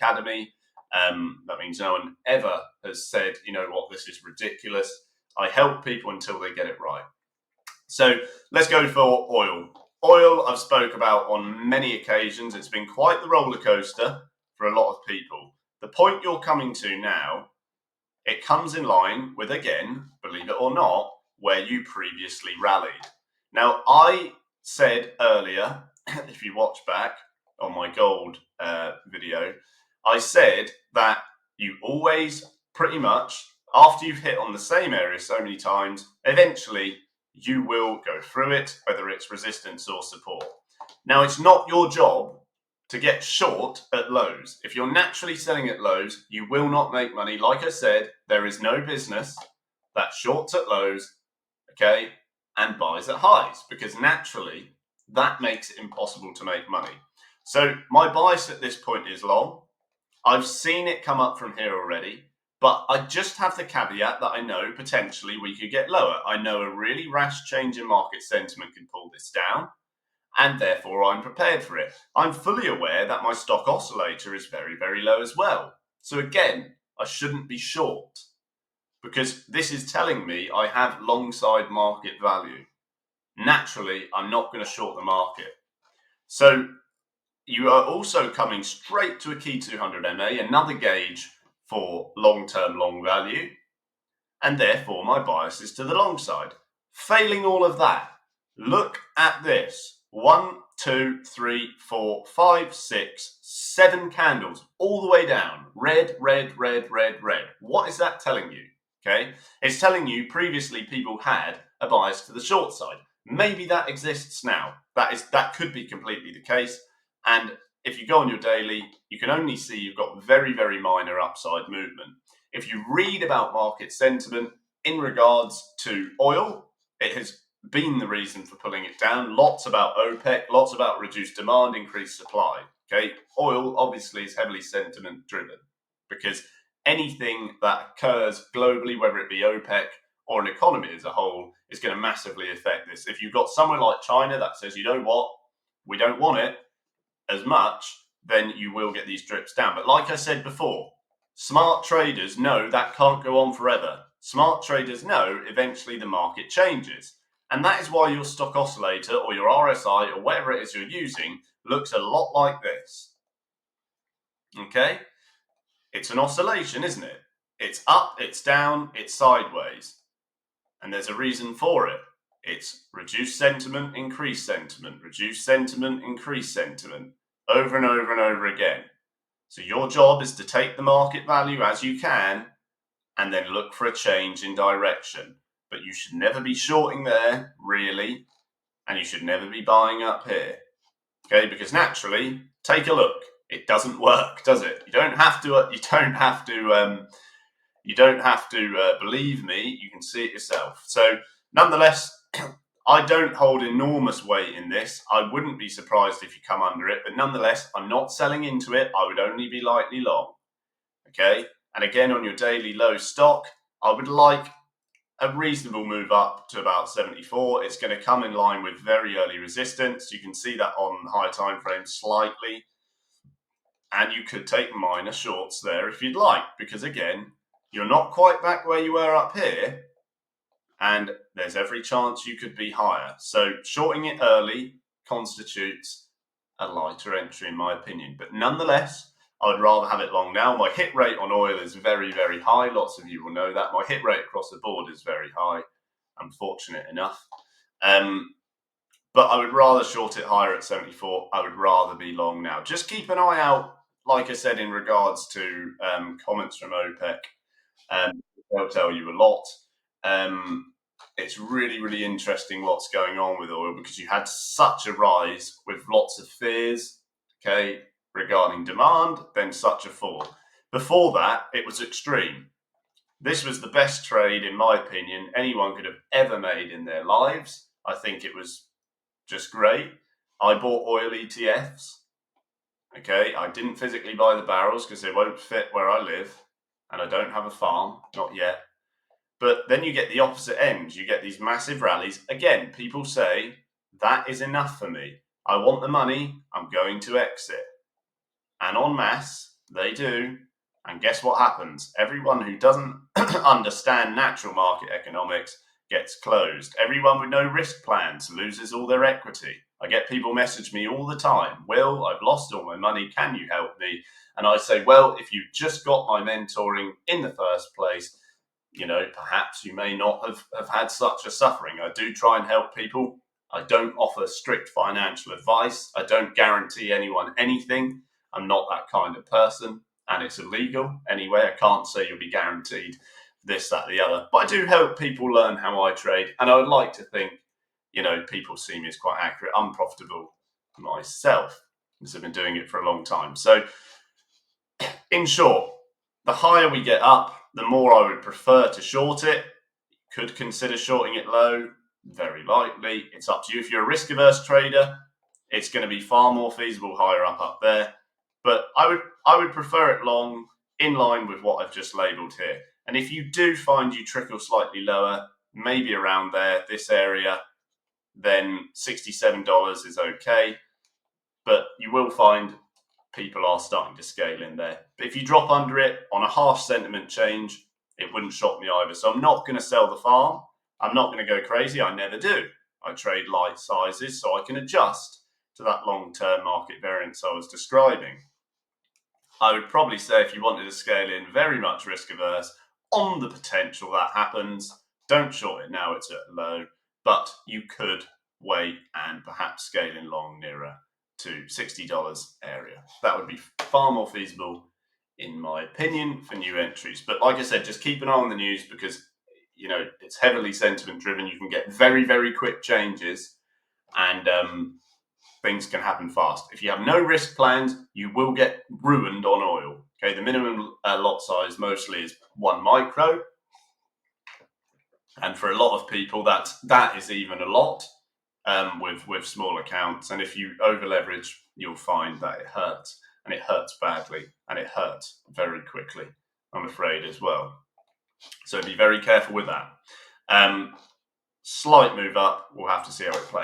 academy. That means no one ever has said, you know what, this is ridiculous. I help people until they get it right. So let's go for oil. Oil I've spoke about on many occasions. It's been quite the roller coaster for a lot of people. The point you're coming to now, it comes in line with, again, believe it or not, where you previously rallied. Now, I said earlier, if you watch back on my gold video, I said that you always pretty much, after you've hit on the same area so many times, eventually you will go through it, whether it's resistance or support. Now, it's not your job to get short at lows. If you're naturally selling at lows, you will not make money. Like I said, there is no business that shorts at lows, okay, and buys at highs, because naturally that makes it impossible to make money. So my bias at this point is long. I've seen it come up from here already, but I just have the caveat that I know potentially we could get lower. I know a really rash change in market sentiment can pull this down, and therefore I'm prepared for it. I'm fully aware that my stock oscillator is very, very low as well. So again, I shouldn't be short, because this is telling me I have long side market value. Naturally, I'm not going to short the market. So you are also coming straight to a key 200 MA, another gauge for long-term long value, and therefore my bias is to the long side. Failing all of that, look at this. 1, 2, 3, 4, 5, 6, 7 candles all the way down. Red, red, red, red, red. What is that telling you? Okay, it's telling you previously people had a bias to the short side. Maybe that exists now. That could be completely the case. And if you go on your daily, you can only see you've got very, very minor upside movement. If you read about market sentiment in regards to oil, it has been the reason for pulling it down. Lots about OPEC, lots about reduced demand, increased supply. Okay, oil obviously is heavily sentiment driven, because anything that occurs globally, whether it be OPEC or an economy as a whole, is going to massively affect this. If you've got somewhere like China that says, you know what, we don't want it as much, then you will get these drips down. But like I said before, smart traders know that can't go on forever. Smart traders know eventually the market changes. And that is why your stock oscillator or your RSI or whatever it is you're using looks a lot like this. Okay? It's an oscillation, isn't it? It's up, it's down, it's sideways. And there's a reason for it. It's reduced sentiment, increased sentiment, reduced sentiment, increased sentiment, over and over and over again. So your job is to take the market value as you can and then look for a change in direction. But you should never be shorting there, really, and you should never be buying up here. Okay, because naturally, take a look. It doesn't work, does it? You don't have to. You don't have to believe me. You can see it yourself. So, nonetheless, I don't hold enormous weight in this. I wouldn't be surprised if you come under it, but nonetheless, I'm not selling into it. I would only be lightly long. Okay, and again on your daily low stock, I would like a reasonable move up to about 74. It's going to come in line with very early resistance. You can see that on higher time frame slightly. And you could take minor shorts there if you'd like, because again, you're not quite back where you were up here, and there's every chance you could be higher. So shorting it early constitutes a lighter entry in my opinion. But nonetheless, I would rather have it long now. My hit rate on oil is very, very high. Lots of you will know that. My hit rate across the board is very high. I'm fortunate enough. But I would rather short it higher at 74. I would rather be long now. Just keep an eye out, like I said, in regards to comments from OPEC. They'll tell you a lot. It's really, really interesting what's going on with oil, because you had such a rise with lots of fears, okay, regarding demand, then such a fall. Before that, it was extreme. This was the best trade, in my opinion, anyone could have ever made in their lives. I think it was just great. I bought oil ETFs. Okay, I didn't physically buy the barrels because they won't fit where I live, and I don't have a farm, not yet. But then you get the opposite end. You get these massive rallies. Again, people say, that is enough for me. I want the money. I'm going to exit. And en masse, They do. And guess what happens? Everyone who doesn't understand natural market economics gets closed. Everyone with no risk plans loses all their equity. I get people message me all the time, Will, I've lost all my money. Can you help me? And I say, well, if you just got my mentoring in the first place, perhaps you may not have had such a suffering. I do try and help people. I don't offer strict financial advice. I don't guarantee anyone anything. I'm not that kind of person, and it's illegal anyway. I can't say you'll be guaranteed this, that, the other. But I do help people learn how I trade, and I would like to think, people see me as quite accurate. I'm profitable myself because I've been doing it for a long time. So, in short, the higher we get up, the more I would prefer to short it. Could consider shorting it low, very likely. It's up to you. If you're a risk-averse trader, it's going to be far more feasible higher up there. But I would prefer it long, in line with what I've just labelled here. And if you do find you trickle slightly lower, maybe around there, this area, then $67 is okay. But you will find people are starting to scale in there. But if you drop under it on a harsh sentiment change, it wouldn't shock me either. So I'm not going to sell the farm. I'm not going to go crazy. I never do. I trade light sizes so I can adjust to that long-term market variance I was describing. I would probably say if you wanted to scale in very much risk averse on the potential that happens, don't short it now, it's at low, but you could wait and perhaps scale in long nearer to $60 area. That would be far more feasible, in my opinion, for new entries. But like I said, just keep an eye on the news because it's heavily sentiment driven. You can get very, very quick changes, and things can happen fast. If you have no risk plans, you will get ruined on oil. Okay, the minimum lot size mostly is 1 micro, and for a lot of people, that is even a lot. With small accounts, and if you over leverage, you'll find that it hurts, and it hurts badly, and it hurts very quickly, I'm afraid, as well. So be very careful with that. Slight move up, we'll have to see how it plays.